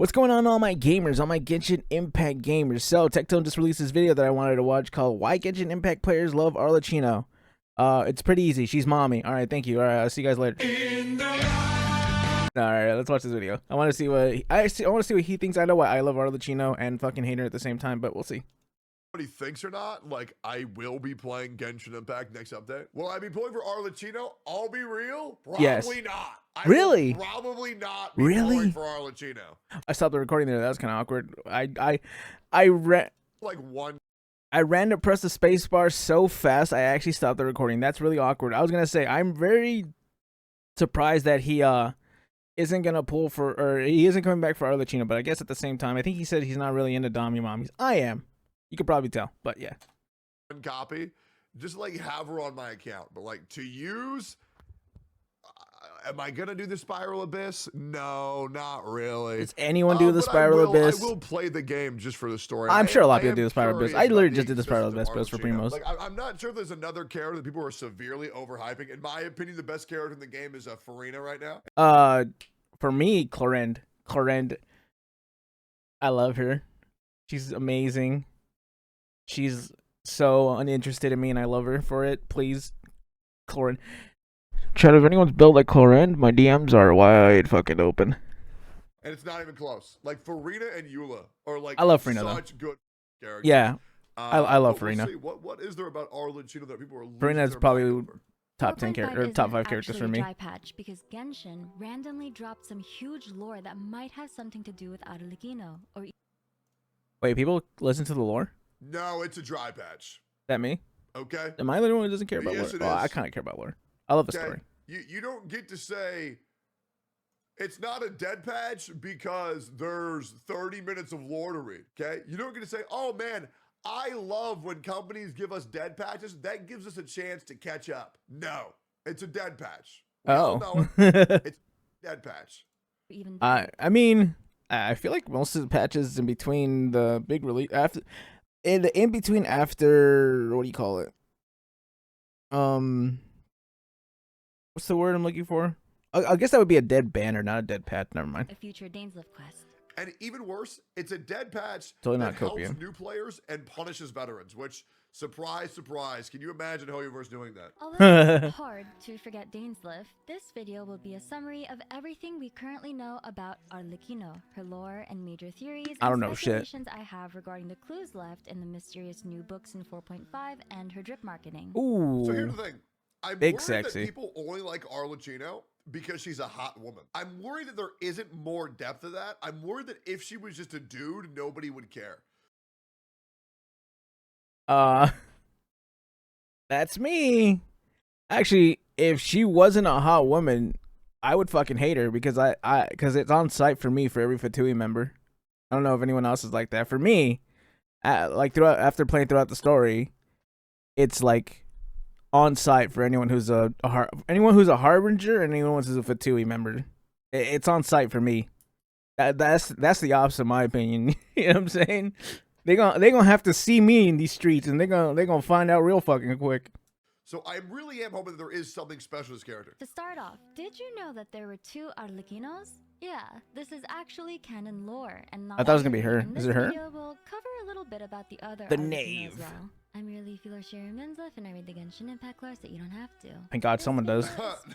What's going on, all my gamers, all my Genshin Impact gamers? So, Tectone just released this video that I wanted to watch called Why Genshin Impact Players Love Arlecchino. It's pretty easy. She's mommy. Alright, thank you. Alright, I'll see you guys later. Alright, let's watch this video. I want to see what I want to see what he thinks. I know why I love Arlecchino and fucking hate her at the same time, but we'll see. What he thinks or not, like, I will be playing Genshin Impact next update. Will I be pulling for Arlecchino? I'll be real. Probably Yes. not. Really? Probably not be Really? pulling for Arlecchino. I stopped the recording there. That was kind of awkward. I ran to press the space bar so fast I actually stopped the recording. That's really awkward. I was gonna say I'm very surprised that he isn't gonna pull for, or he isn't coming back for Arlecchino, but I guess at the same time I think he said he's not really into Dommy mommies. I am. You could probably tell, but yeah. One copy, just like have her on my account, but like to use. Am I gonna do the Spiral Abyss? No, not really. Does anyone do the Spiral Abyss? I will play the game just for the story. I'm sure a lot of people do the Spiral Abyss. I literally just did the Spiral Abyss, but it was for Primos. Like, I'm not sure if there's another character that people are severely overhyping. In my opinion, the best character in the game is Farina right now. For me, Clorinde. I love her. She's amazing. She's so uninterested in me, and I love her for it. Please, Clorinde. Chat, if anyone's built like Clorinde, my DMs are wide fucking open. And it's not even close. Like Farina and Eula are like I love Farina, such good characters. Yeah, I love Farina. What is there about Arlecchino that people are losing Farina's their probably mind over? top 10 character or top 5 characters for me. Dry patch because Genshin randomly dropped some huge lore that might have something to do with Arlecchino. Or Wait, people listen to the lore? No, it's a dry patch. That me? Okay. Am I the only one who doesn't care about Yes, lore? it Well, I is. kind of care about lore. I love the Okay. story. You don't get to say it's not a dead patch because there's 30 minutes of lore to read, okay? You don't get to say, oh man, I love when companies give us dead patches. That gives us a chance to catch up. No, it's a dead patch. We all know it. It's a dead patch. even I mean, I feel like most of the patches in between the big release, in between after, what do you call it? What's the word I'm looking for? I guess that would be a dead banner, not a dead patch. Never mind. a future Dainslift quest. And even worse, it's a dead patch Totally that not helps copium. new players and punishes veterans, which, surprise, surprise, can you imagine Hoyoverse doing that? Although it's hard to forget Dainslift, this video will be a summary of everything we currently know about Arlecchino, her lore and major theories I don't and know shit. speculations I have regarding the clues left in the mysterious new books in 4.5 and her drip marketing. Ooh. So here's the thing. I'm Big worried sexy. that people only like Arlecchino because she's a hot woman. I'm worried that there isn't more depth to that. I'm worried that if she was just a dude, nobody would care. That's me. Actually, if she wasn't a hot woman, I would fucking hate her because because it's on site for me for every Fatui member. I don't know if anyone else is like that. For me, like after playing throughout the story, it's like on site for anyone who's anyone who's a harbinger and anyone who's a Fatui member. It's on site for me. That's the opposite, in my opinion. You know what I'm saying? They gonna have to see me in these streets, and they're gonna find out real fucking quick. So I really am hoping that there is something special to this character. To start off, did you know that there were 2 Arlecchinos? Yeah, this is actually canon lore and not. I thought it was gonna be her. In Is this it her? video, we'll cover a little bit about the other The Arlecchino knave. as well. I'm really Philo Sherry Minzliff and I read the Genshin Impact lore so you don't have to. Thank God someone does.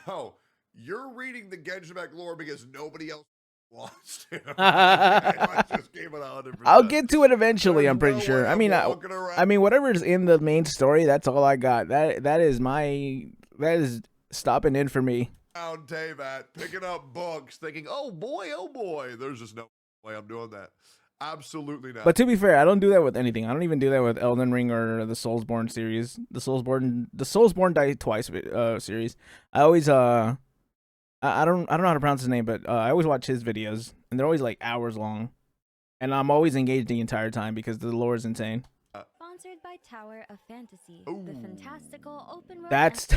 No, you're reading the Genshin Impact lore because nobody else wants to. I just gave it 100%. I'll get to it eventually. There's I'm pretty no sure. way I I'm mean, walking around. I mean, whatever's in the main story, that's all I got. That is stopping in for me. Down Teyvat, picking up books, thinking, oh boy, there's just no way I'm doing that. Absolutely not. But to be fair, I don't do that with anything. I don't even do that with Elden Ring or the Soulsborne series. The Soulsborne Die Twice series. I always I don't know how to pronounce his name, but I always watch his videos, and they're always like hours long, and I'm always engaged the entire time because the lore is insane. Sponsored by Tower of Fantasy, Ooh. the fantastical open world. That's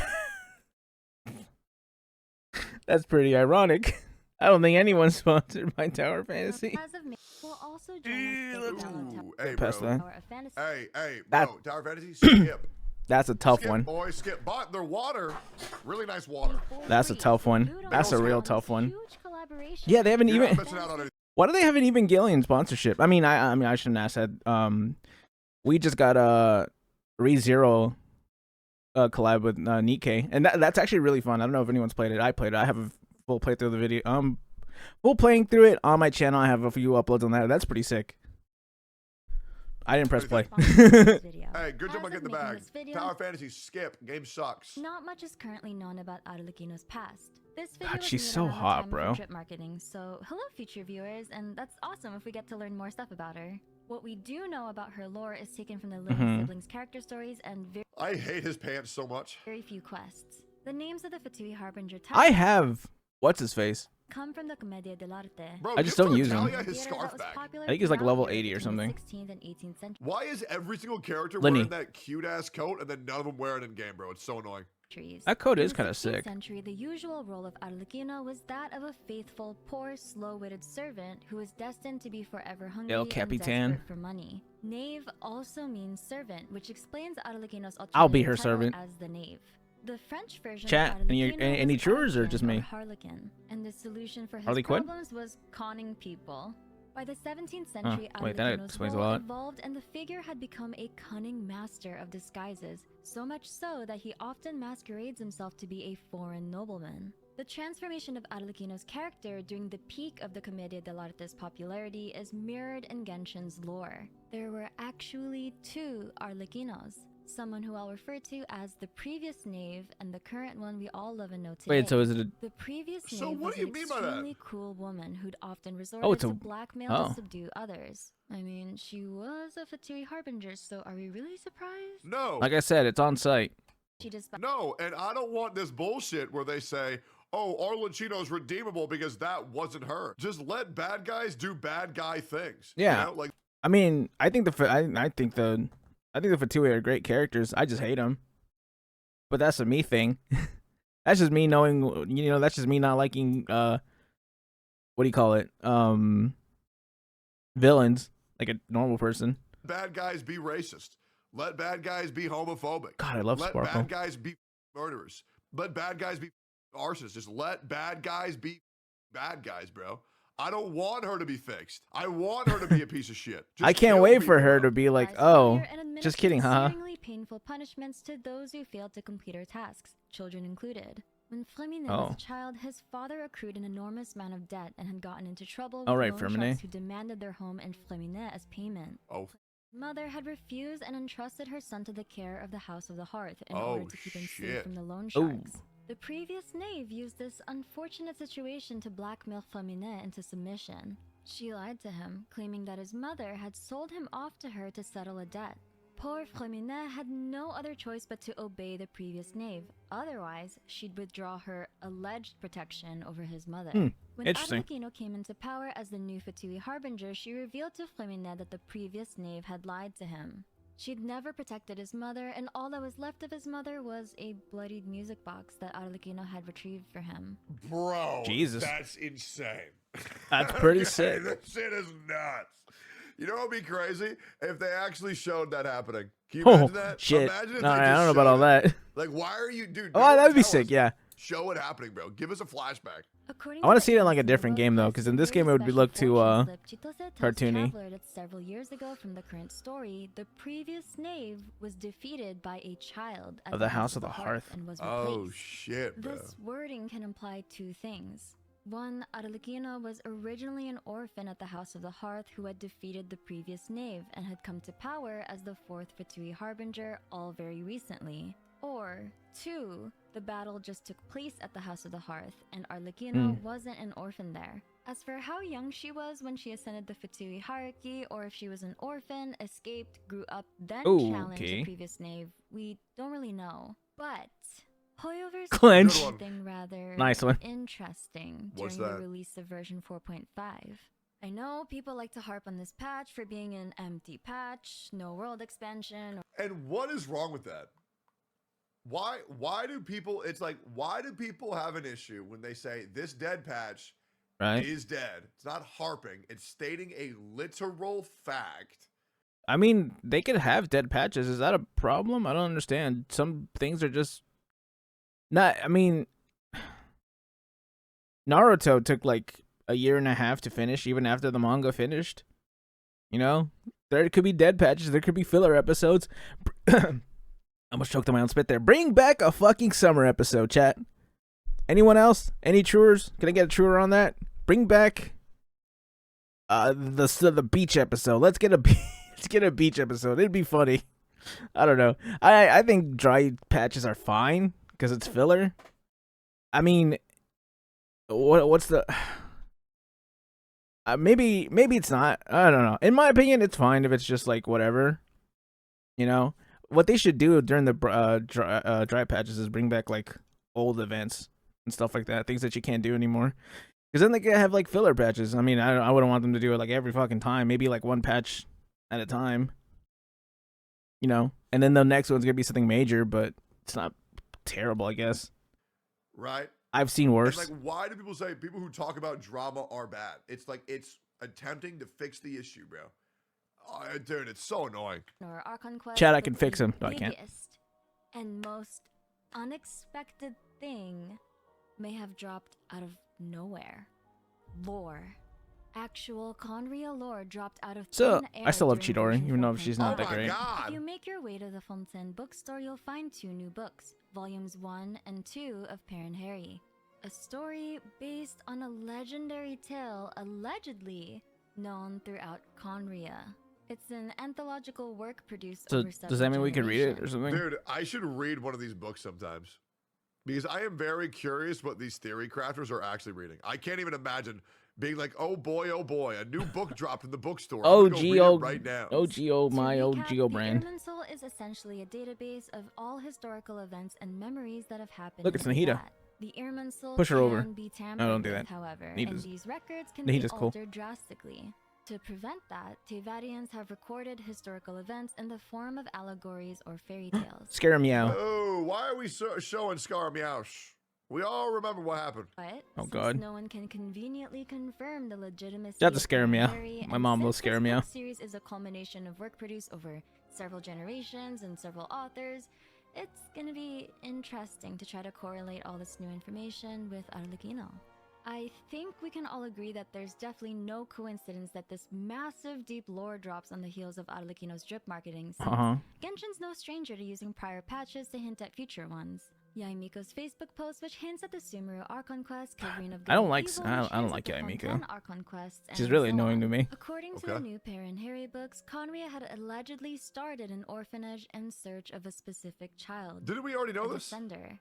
that's pretty ironic. I don't think anyone's sponsored by Tower Fantasy. As of May, we'll also join us to develop Ooh, hey, Past bro. that. Tower of Fantasy. Hey, That- bro, Tower Fantasy, skip. That's a tough Skip, one. boy, skip. But their water, really nice water. That's a tough one. That's a real tough one. Huge collaboration. Yeah, they haven't You're even. not missing out on anything. Why do they have an Evangelion sponsorship? I mean, I shouldn't ask that. We just got a ReZero collab with Nikkei, and that's actually really fun. I don't know if anyone's played it. I played it. I have a full playthrough of the video. Full playing through it on my channel. I have a few uploads on that. That's pretty sick. I didn't press play. Hey, good job on getting the bag. Tower Fantasy, skip. Game sucks. Not much is currently known about Arlecchino's past. This video God, was she's made so around the hot, time bro. of Trip marketing, so hello future viewers, and that's awesome if we get to learn more stuff about her. What we do know about her lore is taken from the living siblings' character stories and I hate his pants so much. very few quests. The names of the Fatui Harbinger I have what's his face. come from the Commedia dell'arte. Bro, I just give don't use Natalia him. his scarf back. I think he's like level 80 or something. 16th and 18th centuries. Why is every single character Lenny. wearing that cute ass coat and then none of them wear it in game, bro? It's so annoying. That coat In is the kind of 16th sick. century, the usual role of Arlecchino was that of a faithful, poor, slow-witted servant who was destined to be forever hungry El and Capitan. desperate for money. Knave also means servant, which explains Arlecchino's I'll be alternative her title servant. as the Knave. The French version Chat, of any Arlecchino was chores or Arlequin just me? Harlequin, and the solution for his Harley Quinn? problems was conning people. By the 17th century, wait, that Arlecchino's explains a role lot. evolved, and the figure had become a cunning master of disguises, so much so that he often masquerades himself to be a foreign nobleman. The transformation of Arlecchino's character during the peak of the Commedia dell'arte's popularity is mirrored in Genshin's lore. There were actually two Arlecchinos, someone who I'll refer to as the previous Knave and the current one we all love and know today. Wait, so is it a The previous So Knave what was do you an mean by that? extremely cruel woman who'd often resorted it's a- to blackmail oh. to subdue others. I mean, she was a Fatui Harbinger, so are we really surprised? No. like I said, it's on site. She just No, and I don't want this bullshit where they say, oh, Arlecchino's redeemable because that wasn't her. Just let bad guys do bad guy things. Yeah. You know? Like, I mean, I think the Fatui are great characters. I just hate them. But that's a me thing. That's just me knowing, that's just me not liking what do you call it? Villains, like a normal person. bad guys be racist. Let bad guys be homophobic. God, I love Let Sparkle. bad guys be murderers. Let bad guys be arsonists. Just let bad guys be bad guys, bro. I don't want her to be fixed. I want her to be a piece of shit. Just I can't kill wait for people, her bro. to be like, Rise oh, higher and administer just kidding, haha. searingly painful punishments to those who failed to complete her tasks, children included. When Flemine was Oh. a child, his father accrued an enormous amount of debt and had gotten into trouble with All right, loan Flemine. sharks who demanded their home and Flemine as payment. Oh, Mother had refused and entrusted her son to the care of the House of the Hearth in Oh, order to keep him safe shit. from the loan Ooh. sharks. The previous Knave used this unfortunate situation to blackmail Flemine into submission. She lied to him, claiming that his mother had sold him off to her to settle a debt. Poor Flemine had no other choice but to obey the previous Knave. Otherwise, she'd withdraw her alleged protection over his mother. When interesting. Arlecchino came into power as the new Fatui Harbinger, she revealed to Flemine that the previous Knave had lied to him. She'd never protected his mother, and all that was left of his mother was a bloodied music box that Arlecchino had retrieved for him. bro. Jesus. That's insane. That's pretty Okay, sick. That shit is nuts. You know what would be crazy? If they actually showed that happening. Can you Oh, imagine that? shit. Imagine if No, they I just don't know about showed all it. that. Like, why are you, dude? Oh, don't that'd be tell sick, us. yeah. Show it happening, bro. Give us a flashback. According I wanna to see it in, like, a Agents different Nova game, though, Press, 'cause in the this game it would very look special too, fortune slip Chitose tells cartoony. Traveler that several years ago from the current story, the previous Knave was defeated by a child at Of the House of the Hearth. and was Oh, replaced. shit, bro. This wording can imply two things. One, Arlecchino was originally an orphan at the House of the Hearth who had defeated the previous Knave and had come to power as the fourth Fatui Harbinger all very recently. Or, two, the battle just took place at the House of the Hearth and Arlecchino wasn't an orphan there. As for how young she was when she ascended the Fatui hierarchy, or if she was an orphan, escaped, grew up, then Ooh, challenged okay. the previous Knave, we don't really know. But Hoyoverse Clench. did something rather Nice one. interesting What's during that? the release of version 4.5. I know people like to harp on this patch for being an empty patch, no world expansion. And what is wrong with that? Why do people, it's like, why do people have an issue when they say this dead patch Right? is dead? It's not harping, it's stating a literal fact. I mean, they could have dead patches. Is that a problem? I don't understand. Some things are just not. I mean, Naruto took like a year and a half to finish, even after the manga finished. You know, there could be dead patches, there could be filler episodes. I almost choked on my own spit there. Bring back a fucking summer episode, chat. Anyone else? Any truers? Can I get a truer on that? Bring back the beach episode. Let's get a beach episode. It'd be funny. I don't know. I think dry patches are fine because it's filler. I mean, what's the maybe it's not. I don't know. In my opinion, it's fine if it's just like whatever. You know what they should do during the dry patches is bring back like old events and stuff like that, things that you can't do anymore. Because then they could have like filler patches. I mean, I wouldn't want them to do it like every fucking time. Maybe like one patch at a time. You know, and then the next one's gonna be something major, but it's not terrible, I guess. Right. I've seen worse. And like, why do people say people who talk about drama are bad? It's like it's attempting to fix the issue, bro. Oh, dude, it's so annoying. Or our conquest, Chad, I can fix him. No, I can't. And most unexpected thing may have dropped out of nowhere. Lore. Actual Conria lore dropped out of So, thin air I still love during Chidori, version even though she's not 4.5. that great. God. If you make your way to the Fontaine bookstore, you'll find 2 new books, volumes 1 and 2 of Perrin Harry. A story based on a legendary tale allegedly known throughout Conria. It's an anthological work produced So over does that mean we could read it or generations. something? Dude, I should read one of these books sometimes. Because I am very curious what these theory crafters are actually reading. I can't even imagine being like, oh boy, a new book dropped in the bookstore. I'm Oh, gonna go read it right now. my To old recap, Geo the brand. Irminsul is essentially a database of all historical events and memories that have happened. Look, it's in Nahida. Teyvat. The Irminsul Push her can over. be tampered No, don't do with, that. however, Nahida's- and these records can Nahida's be cool. altered drastically. To prevent that, Teyvatians have recorded historical events in the form of allegories or fairy tales. Scare meow. Oh, why are we showing Scar Meowsh? We all remember what happened. But Oh, since God. no one can conveniently confirm the legitimacy You have to of scare me out. Harry, My and mom will since scare this me book out. series is a culmination of work produced over several generations and several authors, it's gonna be interesting to try to correlate all this new information with Arlecchino. I think we can all agree that there's definitely no coincidence that this massive deep lore drops on the heels of Arlecchino's drip marketing, since Genshin's no stranger to using prior patches to hint at future ones. Yaimiko's Facebook post, which hints at the Sumeru Archon quest, covering of I don't Good like- and Evil, I don't- which I don't hints like at the Yaimiko. Fontaine Archon quests, She's and really so annoying on. to me. According to Okay. the new Perrin Harry books, Conria had allegedly started an orphanage in search of a specific child. Didn't we already know A this? descender.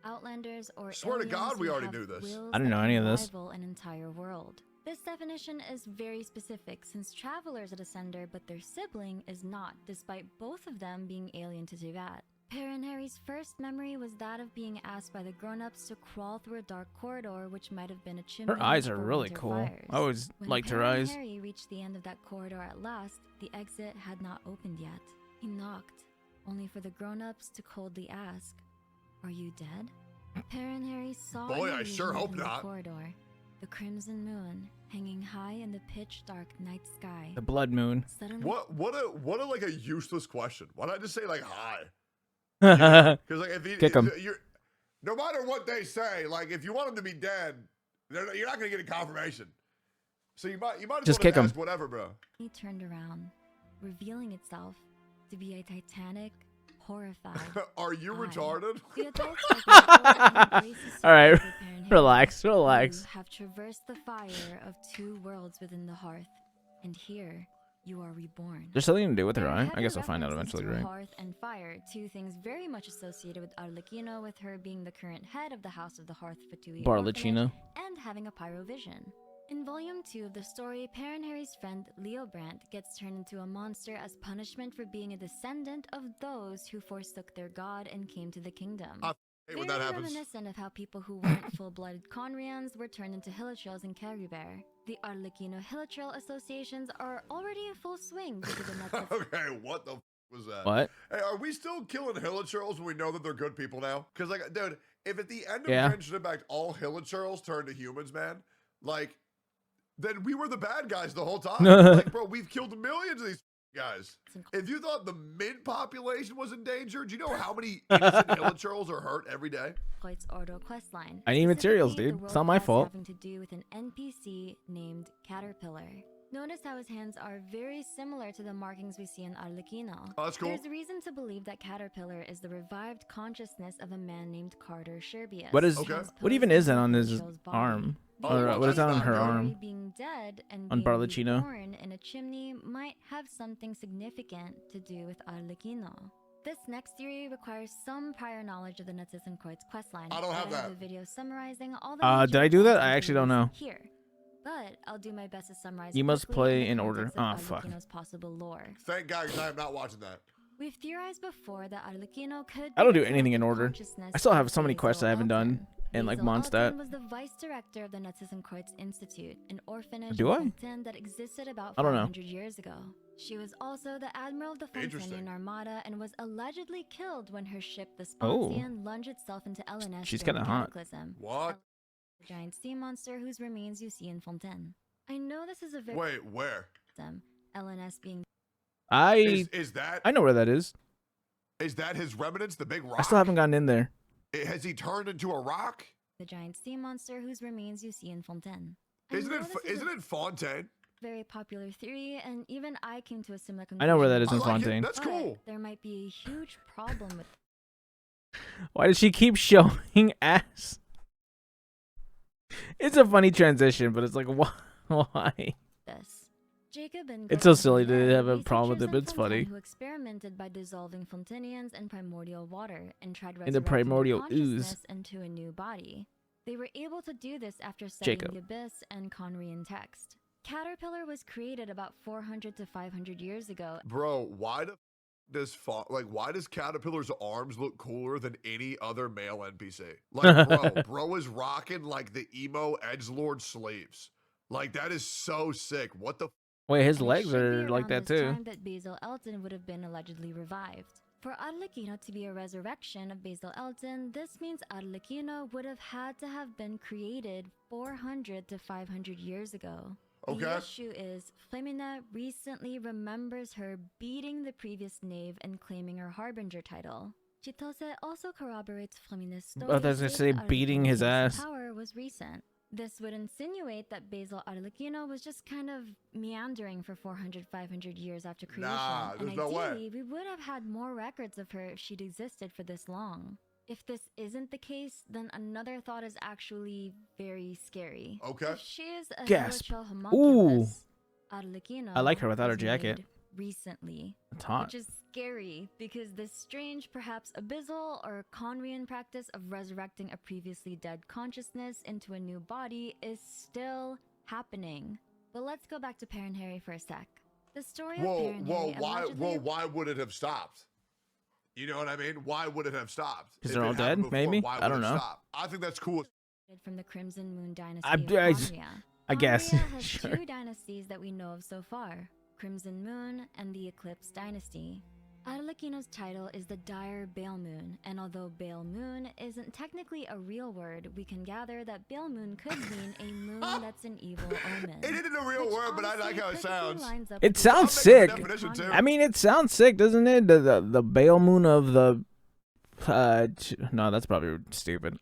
Outlanders or Swear to aliens God, we who already have knew this. wills I didn't that know can any of this. rival an entire world. This definition is very specific, since Traveler's a descender, but their sibling is not, despite both of them being alien to Teyvat. Perrin Harry's first memory was that of being asked by the grown-ups to crawl through a dark corridor, which might have been a chimney. Her eyes are for really winter cool. fires. I always When liked her Perrin eyes. Harry reached the end of that corridor at last, the exit had not opened yet. He knocked, only for the grown-ups to coldly ask, "Are you dead?" Perrin Harry saw Boy, an I sure illusion hope in the not. corridor, the crimson moon hanging high in the pitch-dark night sky. The blood moon. Suddenly, What a like a useless question. Why not just say like hi? Kick Because like if you, Kick 'em. you're no matter what they say, like if you want them to be dead, you're not gonna get a confirmation. So you might as Just well kick 'em. ask whatever, bro. he turned around, revealing itself to be a titanic, horrified. Are you eye. retarded? The adults have been told to embrace the All right, secrets of Perrin Harry. relax, You relax. have traversed the fire of 2 worlds within the hearth, and here you are reborn. There's something to do with her There are eye. I heavy guess I'll find out references eventually, to right? Hearth and fire, 2 things very much associated with Arlecchino, with her being the current head of the House of the Hearth Fatui Barlecchino. Orphanage and having a pyrovision. In Volume 2 of the story, Perrin Harry's friend Leo Brandt gets turned into a monster as punishment for being a descendant of those who forsook their god and came to the kingdom. Hey, when that Very happens. reminiscent of how people who weren't full-blooded Conrians were turned into Hilichurls in Caribert. The Arlecchino Hilichurl associations are already in full swing due to the nuts of Okay, what the was that? What? Hey, are we still killing Hilichurls when we know that they're good people now? Because like, dude, if at the end of Yeah. Genshin Impact all Hilichurls turned to humans, man, like, then we were the bad guys the whole time. Like, bro, we've killed millions of these Guys, if you thought the mint population was endangered, do you know how many innocent hilichurls are hurt every day? Quoit's Ordo questline. I need materials, Specifically, dude. the It's world not my quest fault. Having to do with an NPC named Caterpillar. Notice how his hands are very similar to the markings we see in Arlecchino. Oh, that's cool. There's reason to believe that Caterpillar is the revived consciousness of a man named Carter Sherbius. What is? Okay. What even is that on his Show's body. arm? The Oh, Or what is that on her Carter arm? Being dead and On being Arlecchino? reborn in a chimney might have something significant to do with Arlecchino. This next theory requires some prior knowledge of the Quoit's questline. I don't have but I that. have a video summarizing all the Did I do that? I actually don't know. here. But I'll do my best to summarize. You must quickly play the in order. context of Oh, fuck. Arlecchino's possible lore. Thank God, because I am not watching that. We've theorized before that Arlecchino could. I don't be do the anything in collective order. consciousness I still have of so many quests I haven't Basil done Elton. in like Basil Mondstadt. Elton was the vice director of the Quoit's Institute, an orphanage Do I? in Fontaine that existed about I don't know. 500 years ago. She was also the admiral of the Interesting. Fontanian Armada and was allegedly killed when her ship, the Oh. Sponsian, lunged itself into L&S She's during kinda the hot. Cataclysm. What? The giant sea monster whose remains you see in Fontaine. I know this is a very Wait, where? LNS being Is that I know where that is. his remnants, the big rock? I still haven't gotten in there. Has he turned into a rock? the giant sea monster whose remains you see in Fontaine. Isn't it Fontaine? Very popular theory, and even I came to a similar conclusion. I know where that is I in like it. Fontaine. That's But cool. There might be a huge problem with Why does she keep showing ass? It's a funny transition, but it's like, why? this. Jacob and It's so Gordon silly to Bonnet, have a problem with it, researchers but in it's Fontaine funny. Who experimented by dissolving Fontanians in primordial water and tried In the resurrecting their primordial ooze. consciousness into a new body. They were able to do this after studying Jacob. the Abyss and Conrian text. Caterpillar was created about 400 to 500 years ago. Bro, why why does Caterpillar's arms look cooler than any other male NPC? Like, bro is rocking like the emo edgelord sleeves. Like, that is so sick. What the Wait, his and it legs should be are like around that this too. time that Basil Elton would have been allegedly revived. For Arlecchino to be a resurrection of Basil Elton, this means Arlecchino would have had to have been created 400 to 500 years ago. Okay. The issue is, Flemina recently remembers her beating the previous knave and claiming her Harbinger title. Chitose also corroborates Flemina's story. I was gonna say stating beating his Arlecchino's ass. power was recent. This would insinuate that Basil Arlecchino was just kind of meandering for 400, 500 years after creation. Nah, and there's no way. ideally, we would have had more records of her if she'd existed for this long. If this isn't the case, then another thought is actually very scary. Okay. If she is a Gasp. hilichurl homunculus, Ooh. Arlecchino I like her without her was jacket. made recently. It's hot. Which is scary because this strange, perhaps abyssal or Conrian practice of resurrecting a previously dead consciousness into a new body is still happening. But let's go back to Perrin Harry for a sec. The story of Perrin Harry allegedly why would it have stopped? You know what I mean? Why would it have stopped? 'Cause If they're it all happened dead, before, maybe? why I would don't it know. stop? I think that's cool. from the Crimson Moon dynasty I- of I- Conria. I guess. Conria has Sure. two dynasties that we know of so far, Crimson Moon and the Eclipse Dynasty. Arlecchino's title is the Dire Bale Moon, and although Bale Moon isn't technically a real word, we can gather that Bale Moon could mean a moon that's an evil omen. It isn't a real which word, but I like honestly how it perfectly sounds. lines up It with sounds the sick. Definition, too. I mean, it sounds sick, doesn't it? The Bale Moon of the no, that's probably stupid.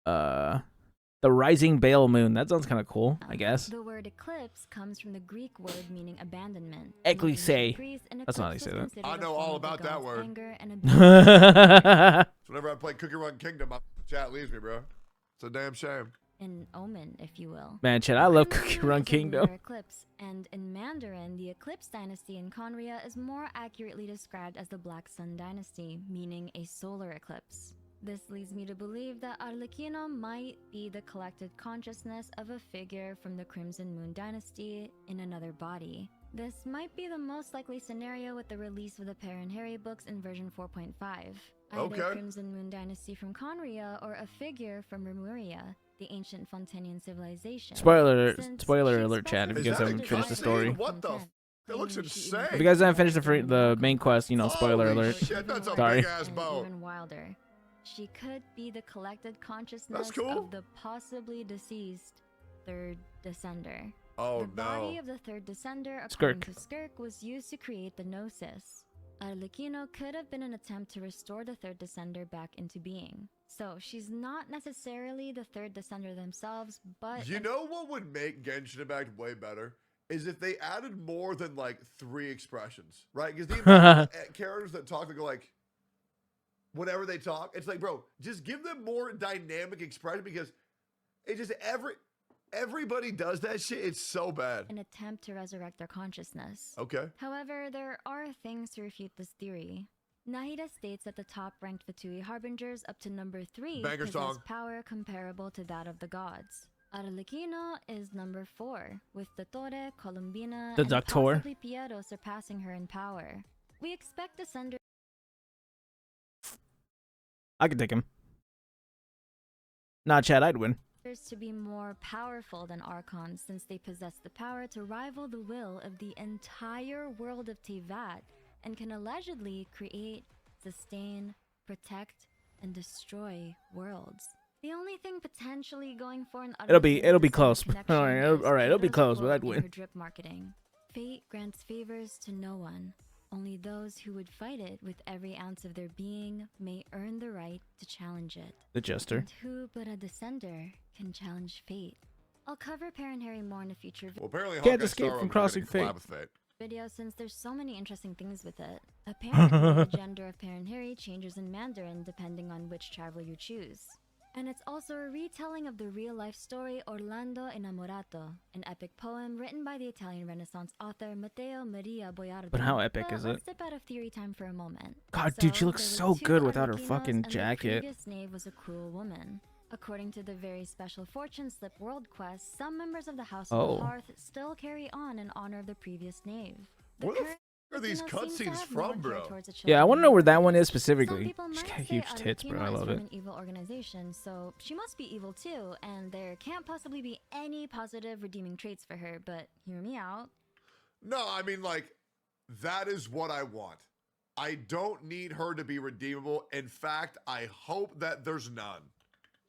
The Rising Bale Moon. That sounds kind of cool, I guess. The word eclipse comes from the Greek word meaning abandonment. Ecclese. That's not how you say that. I know all about that word. Anger and That's So whenever I play Cookie Run Kingdom, my chat leaves me, bro. It's a damn shame. an omen, if you will. Man, Chad, I love Crimson Cookie Moon Run is a Kingdom. lunar eclipse, and in Mandarin, the Eclipse Dynasty in Conria is more accurately described as the Black Sun Dynasty, meaning a solar eclipse. This leads me to believe that Arlecchino might be the collected consciousness of a figure from the Crimson Moon Dynasty in another body. This might be the most likely scenario with the release of the Perrin Harry books in version 4.5. Either Okay. Crimson Moon Dynasty from Conria or a figure from Remuria, the ancient Fontanian civilization. Spoiler Since Spoiler she alert, Chad, if you Is guys that a haven't finished the cutscene? story. What the Content. It looks Claiming she insane. even If you guys haven't finished possessed the the main quest, you know, spoiler Holy alert. shit, that's a Sorry. big ass and boat. even wilder. She could be the collected consciousness cool. of the possibly deceased third descender. Oh The body no. of the third descender, according Skirk. to Skirk, was used to create the Gnosis. Arlecchino could have been an attempt to restore the third descender back into being. So she's not necessarily the third descender themselves, but You know what would make Genshin Impact way better? Is if they added more than like 3 expressions, right? Because the amount of characters that talk, they go like, whenever they talk, it's like, bro, just give them more dynamic expression because it just everybody does that shit. It's so bad. an attempt to resurrect their consciousness. Okay. However, there are things to refute this theory. Nahida states that the top-ranked Fatui Harbingers up to number 3 Banger possess song. power comparable to that of the gods. Arlecchino is number 4, with Dottore, Columbina, The and Doctor. possibly Piero surpassing her in power. We expect Descenders I could take him. Nah, Chad, I'd win. to be more powerful than Archons since they possess the power to rival the will of the entire world of Tevat and can allegedly create, sustain, protect, and destroy worlds. The only thing potentially going for an It'll be close. connection All right, is it'll be Pedro's close, but quote I'd in win. her drip marketing. Fate grants favors to no one. Only those who would fight it with every ounce of their being may earn the right to challenge it. The Jester. And who but a descender can challenge fate? I'll cover Perrin Harry more in a future Well, apparently Can't Hawkeye escape Starro from is crossing gonna collab fate. with fate. video since there's so many interesting things with it. Apparently, the gender of Perrin Harry changes in Mandarin depending on which traveler you choose. And it's also a retelling of the real-life story Orlando Innamorato, an epic poem written by the Italian Renaissance author Matteo Maria Boiardo. But how epic is it? Let's step out of theory time for a moment. God, dude, she looks there were so two good without her Arlecchinos, fucking and jacket. The previous knave was a cruel woman. According to the very special Fortune Slip World Quest, some members of the House of Oh. the Hearth still carry on in honor of the previous knave. The Where the current are these Arlecchino seems to cutscenes have from, more care bro? towards the Yeah, I children want to know where that than one is Some specifically. people She's might got say huge tits, bro. Arlecchino I is love from it. an evil organization, so she must be evil too, and there can't possibly be any positive redeeming traits for her, but hear me out. No, I mean, like, that is what I want. I don't need her to be redeemable. In fact, I hope that there's none.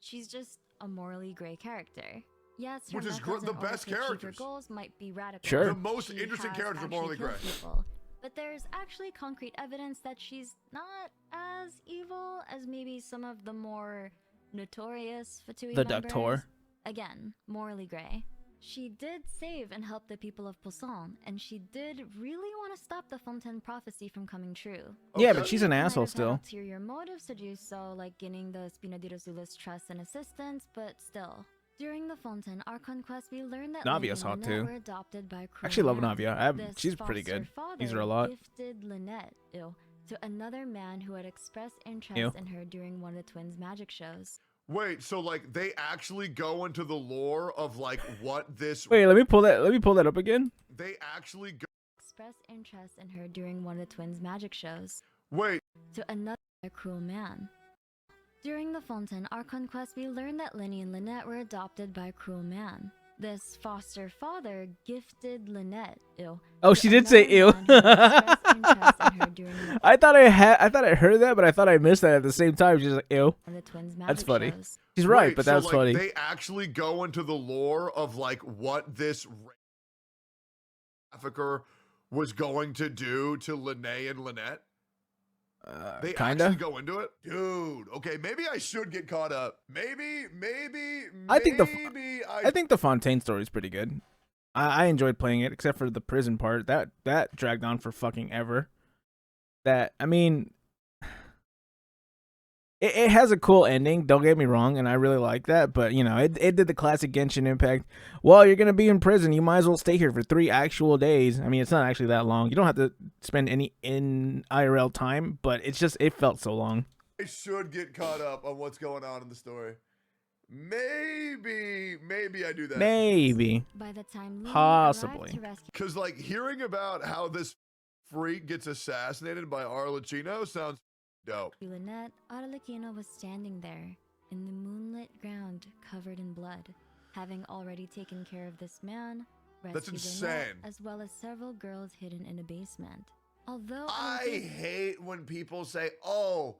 She's just a morally gray character. Yes, her Which is methods the in order best to achieve her characters. goals might be radical. Sure. The most She interesting has characters are actually morally killed gray. people. But there's actually concrete evidence that she's not as evil as maybe some of the more notorious Fatui The members. Doctor. Again, morally gray. She did save and help the people of Poussin, and she did really want to stop the Fontaine prophecy from coming true. Yeah, Okay. but she's an Might asshole have had still. ulterior motives to do so, like gaining the Spina di Rosula's trust and assistance, but still. During the Fontaine Archon quest, we learned that Navia's Lynn and hot, Lynette too. were adopted by I actually love Cronan. Navia. This She's pretty foster good. father Use her a lot. gifted Lynette to another man who had expressed interest Ew. in her during one of the twins' magic shows. Wait, so like they actually go into the lore of like what this Wait, let me pull that up again. they actually go Expressed interest in her during one of the twins' magic shows. wait, To another cruel man. During the Fontaine Archon quest, we learned that Lenny and Lynette were adopted by a cruel man. This foster father gifted Lynette. Oh, she did say ew. I thought I heard that, but I thought I missed that at the same time. She's like ew. That's funny. She's right, wait, but so, that was like, funny. They actually go into the lore of like what this trafficker was going to do to Lene and Lynette. They Kinda. actually go into it, dude. Okay, maybe I should get caught up. Maybe. I think the Fontaine story is pretty good. I enjoyed playing it, except for the prison part. That dragged on for fucking ever. I mean, it has a cool ending. Don't get me wrong, and I really like that. But you know, it did the classic Genshin Impact. Well, you're gonna be in prison. You might as well stay here for 3 actual days. I mean, it's not actually that long. You don't have to spend any in IRL time, but it felt so long. I should get caught up on what's going on in the story. Maybe I do that. Maybe. By the time Lily Possibly. arrived to rescue Because, like, hearing about how this freak gets assassinated by Arlecchino sounds dope. Lynette, Arlecchino was standing there in the moonlit ground covered in blood, having already taken care of this man, That's rescued Lynette, insane. as well as several girls hidden in a basement. Although I hate when people say, oh,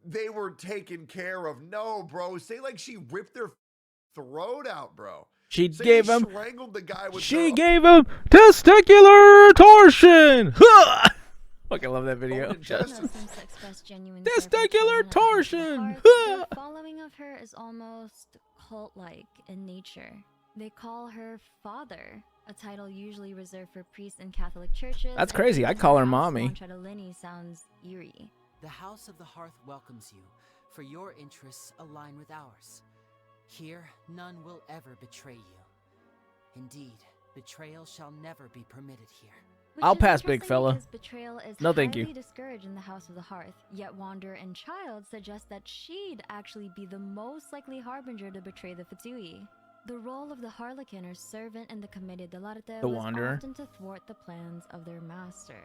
they were taken care of. No, bro. Say, like, she ripped their throat out, bro. She So gave they him. strangled the guy with She the, gave him testicular torsion. Fucking love that video. Oh, Just- Arlecchino seems to express genuine care for Testicular children at the House of the torsion. Hearth. The following of her is almost cult-like in nature. They call her Father, a title usually reserved for priests in Catholic churches. That's and crazy. even I call her House mommy. Montretalini sounds eerie. The House of the Hearth welcomes you, for your interests align with ours. Here, none will ever betray you. Indeed, betrayal shall never be permitted here. Which I'll is pass, big interesting fella. because betrayal is No, thank you. highly discouraged in the House of the Hearth, yet Wander and Child suggest that she'd actually be the most likely harbinger to betray the Fatui. The role of the Harlequin or servant in the Commedia dell'arte The was Wanderer. often to thwart the plans of their master.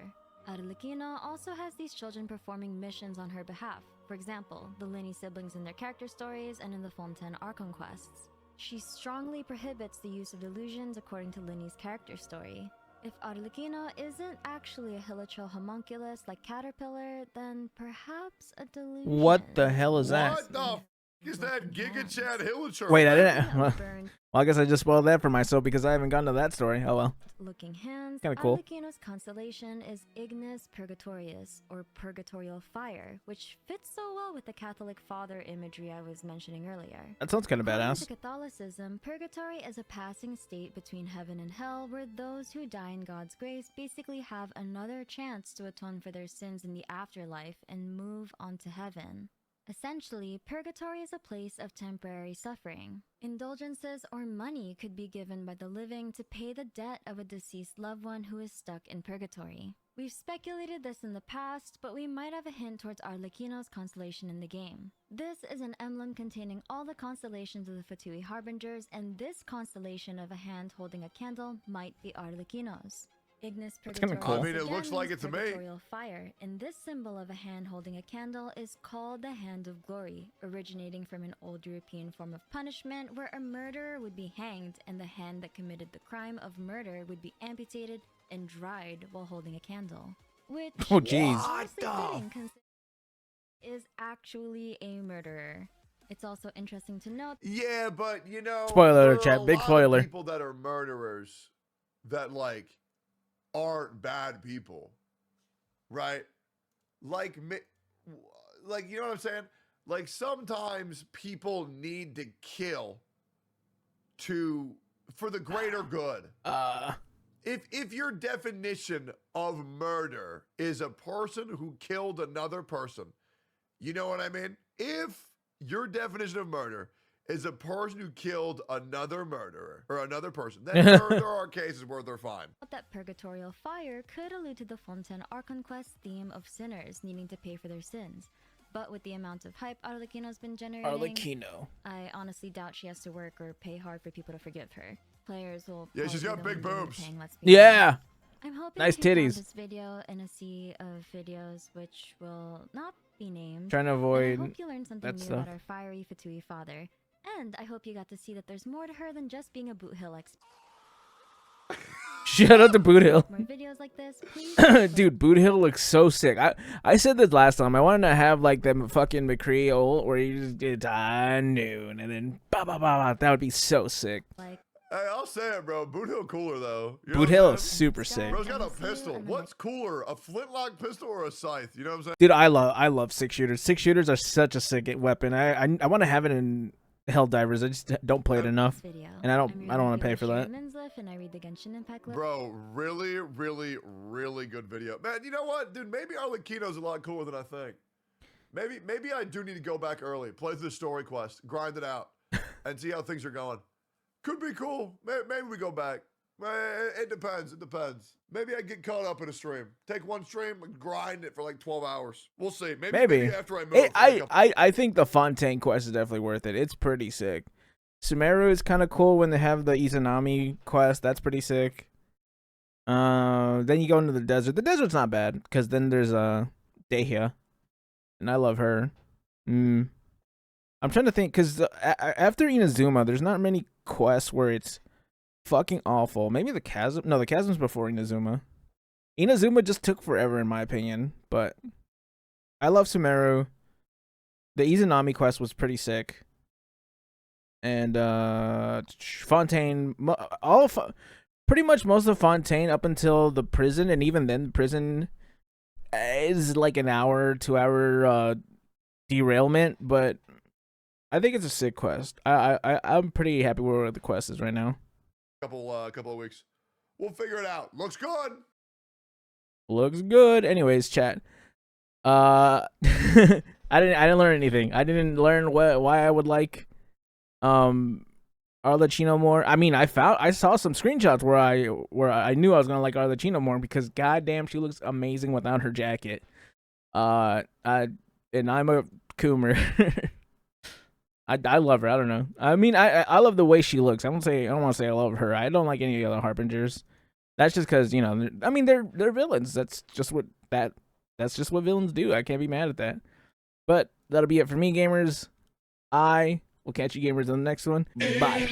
Arlecchino also has these children performing missions on her behalf. For example, the Linney siblings in their character stories and in the Fontaine Archon quests. She strongly prohibits the use of delusions according to Linney's character story. If Arlecchino isn't actually a hilichurl homunculus like Caterpillar, then perhaps a delusion. What the hell is that? What the f is that Giga Chad Hilichurl? Wait, I man? didn't. Well, I guess I just spoiled that for myself because I haven't gotten to that story. Oh well. Looking hands, Kinda cool. Arlecchino's constellation is Ignis Purgatorius, or Purgatorial Fire, which fits so well with the Catholic father imagery I was mentioning earlier. That sounds kind of According badass. to Catholicism, purgatory is a passing state between heaven and hell where those who die in God's grace basically have another chance to atone for their sins in the afterlife and move on to heaven. Essentially, purgatory is a place of temporary suffering. Indulgences or money could be given by the living to pay the debt of a deceased loved one who is stuck in purgatory. We've speculated this in the past, but we might have a hint towards Arlecchino's constellation in the game. This is an emblem containing all the constellations of the Fatui Harbingers, and this constellation of a hand holding a candle might be Arlecchino's. Ignis That's kinda Purgatorius cool. I mean, it again looks like means it to me. purgatorial fire, and this symbol of a hand holding a candle is called the Hand of Glory, originating from an old European form of punishment where a murderer would be hanged and the hand that committed the crime of murder would be amputated and dried while holding a candle. Which Oh, jeez. is honestly What the fitting considering is actually a murderer. It's also interesting to note Yeah, but you know, Spoiler there alert, are chat, a big lot of spoiler. people that are murderers that like aren't bad people, right? Like, like you know what I'm saying? Like sometimes people need to kill for the greater good. If your definition of murder is a person who killed another person, you know what I mean? If your definition of murder is a person who killed another murderer or another person, then there are cases where they're fine. that purgatorial fire could allude to the Fontaine Archon quest theme of sinners needing to pay for their sins. But with the amount of hype Arlecchino's been generating, Arlecchino. I honestly doubt she has to work or pay hard for people to forgive her. Players will Yeah, she's probably got be the big ones doing the boobs. paying, let's be Yeah. honest. I'm hoping Nice you found titties. this video in a sea of videos which will not be named. Trying to And I avoid. hope you learned something that new stuff. about our fiery Fatui father. And I hope you got to see that there's more to her than just being a boot hill expert. Shout out to Boot Hill. More videos like this, please. Dude, Boot Hill looks so sick. I said this last time. I wanted to have like them fucking McCree ult where you just did noon and then ba ba ba ba. That would be so sick. Like, Hey, I'll say it, bro. Boot Hill cooler though. You know Boot what I'm Hill is saying? super sick. Bro's got a I'll see you pistol. in the What's cooler, a flintlock pistol or a scythe? You know what I'm saying? Dude, I love 6-shooters. 6-shooters are such a sick weapon. I want to have it in Helldivers. I just don't play it enough. video. And I don't I'm wanna reading pay the for that. Minzliff and I read the Genshin Impact list. Bro, really, really, really good video. Man, you know what, dude? Maybe Arlecchino's a lot cooler than I think. Maybe I do need to go back early, play through the story quest, grind it out, and see how things are going. Could be cool. Maybe we go back. It depends. It depends. Maybe I get caught up in a stream. Take one stream and grind it for like 12 hours. We'll see. Maybe after I move. I think the Fontaine quest is definitely worth it. It's pretty sick. Sumeru is kind of cool when they have the Izanami quest. That's pretty sick. Then you go into the desert. The desert's not bad because then there's Dehya, and I love her. I'm trying to think because after Inazuma, there's not many quests where it's fucking awful. Maybe the chasm. No, the chasm's before Inazuma. Inazuma just took forever in my opinion, but I love Sumeru. The Izanami quest was pretty sick. and Fontaine. Pretty much most of Fontaine up until the prison, and even then, the prison is like an hour, 2 hour derailment. But I think it's a sick quest. I'm pretty happy where the quest is right now. Couple of weeks. We'll figure it out. Looks good. Looks good. Anyways, chat. I didn't learn anything. I didn't learn why I would like Arlecchino more. I mean, I saw some screenshots where I knew I was gonna like Arlecchino more because goddamn, she looks amazing without her jacket. And I'm a Coomer. I love her. I don't know. I mean, I love the way she looks. I don't want to say I love her. I don't like any other Harbingers. That's just because, you know, I mean, they're villains. That's just what villains do. I can't be mad at that. But that'll be it for me, gamers. I will catch you gamers on the next one. Bye.